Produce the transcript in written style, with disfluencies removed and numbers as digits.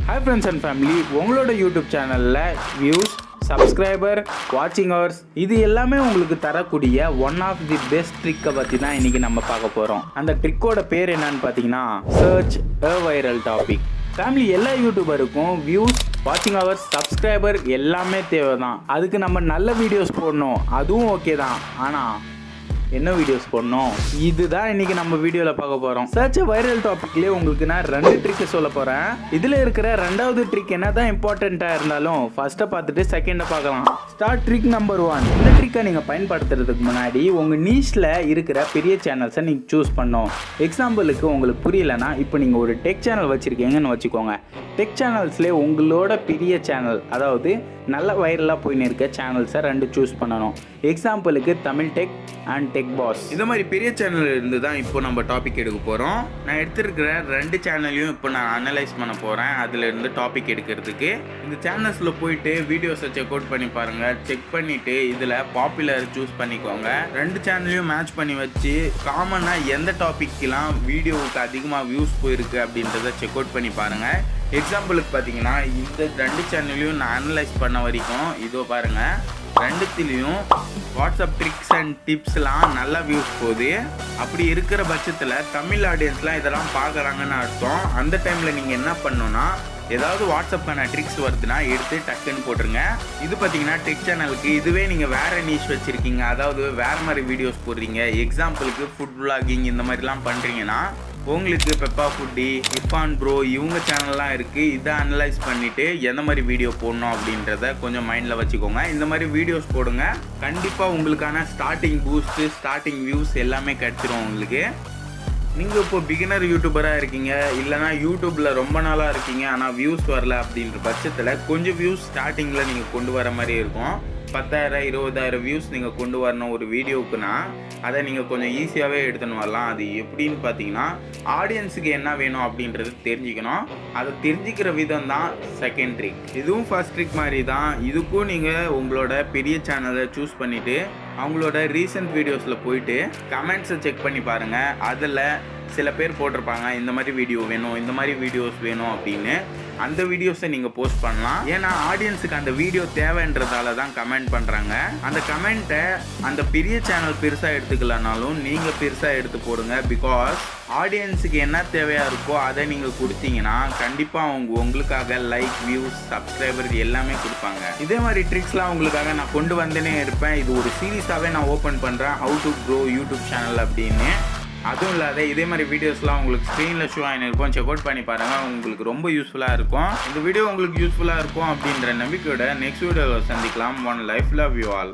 Hi friends and family, உங்களோட YouTube சேனல்ல views, subscriber, watching hours இது எல்லாமே உங்களுக்கு தரக்கூடிய one of the best trick பத்தி தான் இன்னைக்கு நம்ம பார்க்க போறோம். அந்த ட்ரிக்கோட பேர் என்னன்னு பாத்தீங்கன்னா search a viral topic. Family எல்லா யூடியூபருக்கும் வியூஸ், வாட்சிங் ஹவர்ஸ், சப்ஸ்கிரைபர் எல்லாமே தேவைதான். அதுக்கு நம்ம நல்ல வீடியோஸ் போடணும், அதுவும் ஓகே தான். ஆனால் என்ன வீடியோஸ் போடணும், இதுதான் இன்னைக்கு நம்ம வீடியோவில் பார்க்க போகிறோம். சர்ச் வைரல் டாபிக்லேயே உங்களுக்கு நான் 2 ட்ரிக்கு சொல்ல போகிறேன். இதில் இருக்கிற 2வது ட்ரிக் என்ன தான் இம்பார்ட்டண்ட்டாக இருந்தாலும் ஃபர்ஸ்ட்டை பார்த்துட்டு செகண்டை பார்க்கலாம். Start trick number 1. இந்த ட்ரிக்கை நீங்கள் பயன்படுத்துறதுக்கு முன்னாடி உங்கள் நீஷில் இருக்கிற பெரிய சேனல்ஸை நீங்கள் சூஸ் பண்ணணும். எக்ஸாம்பிளுக்கு உங்களுக்கு புரியலைன்னா, இப்போ நீங்கள் ஒரு டெக் சேனல் வச்சுருக்கீங்கன்னு வச்சுக்கோங்க. டெக் சேனல்ஸ்லேயே உங்களோட பெரிய சேனல், அதாவது நல்ல வைரலாக போயின்னு இருக்க சேனல்ஸை 2 சூஸ் பண்ணணும். எக்ஸாம்பிளுக்கு Tamil tech and tech pass. இந்த மாதிரி பெரிய சேனல் இருந்து தான் இப்போ நம்ம டாபிக் எடுக்க போகிறோம். நான் எடுத்துருக்கிற 2 சேனல்லையும் இப்போ நான் அனலைஸ் பண்ண போகிறேன். அதில் இருந்து டாபிக் எடுக்கிறதுக்கு இந்த சேனல்ஸில் போயிட்டு வீடியோஸை செக் அவுட் பண்ணி பாருங்கள். செக் பண்ணிவிட்டு இதில் பாப்புலர் சூஸ் பண்ணிக்கோங்க. 2 சேனல்லையும் மேட்ச் பண்ணி வச்சு காமனாக எந்த டாபிக்லாம் வீடியோவுக்கு அதிகமாக வியூஸ் போயிருக்கு அப்படின்றத செக் அவுட் பண்ணி பாருங்கள். எக்ஸாம்பிளுக்கு பார்த்தீங்கன்னா இந்த 2 சேனல்லையும் நான் அனலைஸ் பண்ண வரைக்கும் இதோ பாருங்கள், 2த்துலேயும் வாட்ஸ்அப் ட்ரிக்ஸ் அண்ட் டிப்ஸ்லாம் நல்லா வியூஸ் போகுது. அப்படி இருக்கிற பட்சத்தில் தமிழ் ஆடியன்ஸ்லாம் இதெல்லாம் பார்க்குறாங்கன்னு அர்த்தம். அந்த டைமில் நீங்கள் என்ன பண்ணணுன்னா, ஏதாவது வாட்ஸ்அப்கான ட்ரிக்ஸ் வருதுன்னா எடுத்து டக்குன்னு போட்டுருங்க. இது பார்த்தீங்கன்னா டெக் சேனலுக்கு. இதுவே நீங்கள் வேறு நீஷ் வச்சுருக்கீங்க, அதாவது வேறு மாதிரி வீடியோஸ் போடுறீங்க. எக்ஸாம்பிளுக்கு ஃபுட் விளாகிங் இந்த மாதிரிலாம் பண்ணுறீங்கன்னா, உங்களுக்கு பெப்பா ஃபுட்டி, இர்ஃபான் ப்ரோ இவங்க சேனல்லாம் இருக்குது. இதை அனலைஸ் பண்ணிவிட்டு எந்த மாதிரி வீடியோ போடணும் அப்படின்றத கொஞ்சம் மைண்டில் வச்சுக்கோங்க. இந்த மாதிரி வீடியோஸ் போடுங்க. கண்டிப்பாக உங்களுக்கான ஸ்டார்டிங் பூஸ்ட்டு, ஸ்டார்டிங் வியூஸ் எல்லாமே கிடச்சிரும் உங்களுக்கு. நீங்கள் இப்போ பிகினர் யூடியூபராக இருக்கீங்க, இல்லைனா யூடியூப்பில் ரொம்ப நாளாக இருக்கீங்க, ஆனால் வியூஸ் வரல அப்படின்ற பட்சத்தில் கொஞ்சம் வியூஸ் ஸ்டார்டிங்கில் நீங்கள் கொண்டு வர மாதிரி இருக்கும். 10,000 20,000 வியூஸ் நீங்கள் கொண்டு வரணும் ஒரு வீடியோவுக்குன்னா, அதை நீங்கள் கொஞ்சம் ஈஸியாகவே எடுத்துன்னு வரலாம். அது எப்படின்னு பார்த்தீங்கன்னா, ஆடியன்ஸுக்கு என்ன வேணும் அப்படின்றது தெரிஞ்சுக்கணும். அதை தெரிஞ்சுக்கிற விதம் தான் செகண்ட் ட்ரிக். இதுவும் ஃபர்ஸ்ட் ட்ரிக் மாதிரி தான். இதுக்கும் நீங்கள் உங்களோட பெரிய சேனலை சூஸ் பண்ணிவிட்டு அவங்களோட ரீசெண்ட் வீடியோஸில் போயிட்டு கமெண்ட்ஸை செக் பண்ணி பாருங்கள். அதில் சில பேர் போட்டிருப்பாங்க, இந்த மாதிரி வீடியோ வேணும், இந்த மாதிரி வீடியோஸ் வேணும் அப்படின்னு. அந்த வீடியோஸை நீங்கள் போஸ்ட் பண்ணலாம். ஏன்னா ஆடியன்ஸுக்கு அந்த வீடியோ தேவைன்றதால தான் கமெண்ட் பண்ணுறாங்க. அந்த கமெண்ட்டை அந்த பெரிய சேனல் பெருசாக எடுத்துக்கலனாலும் நீங்கள் பெருசாக எடுத்து போடுங்க. பிகாஸ் ஆடியன்ஸுக்கு என்ன தேவையாக இருக்கோ அதை நீங்கள் கொடுத்தீங்கன்னா கண்டிப்பாக உங்களுக்காக லைக், வியூஸ், சப்ஸ்கிரைபர் எல்லாமே கொடுப்பாங்க. இதே மாதிரி ட்ரிக்ஸ்லாம் உங்களுக்காக நான் கொண்டு வந்துனே இருப்பேன். இது ஒரு சீரீஸாகவே நான் ஓப்பன் பண்ணுறேன், how to grow YouTube channel அப்படின்னு. அதுவும் இல்லாத இதே மாதிரி வீடியோஸ்லாம் உங்களுக்கு ஸ்க்ரீனில் ஷோ ஆகிருக்கும். செக் அவுட் பண்ணி பாருங்கள், உங்களுக்கு ரொம்ப யூஸ்ஃபுல்லாக இருக்கும். இந்த வீடியோ உங்களுக்கு யூஸ்ஃபுல்லாக இருக்கும் அப்படின்ற நம்பிக்கையோட நெக்ஸ்ட் வீடியோவில் சந்திக்கலாம். One life love you all.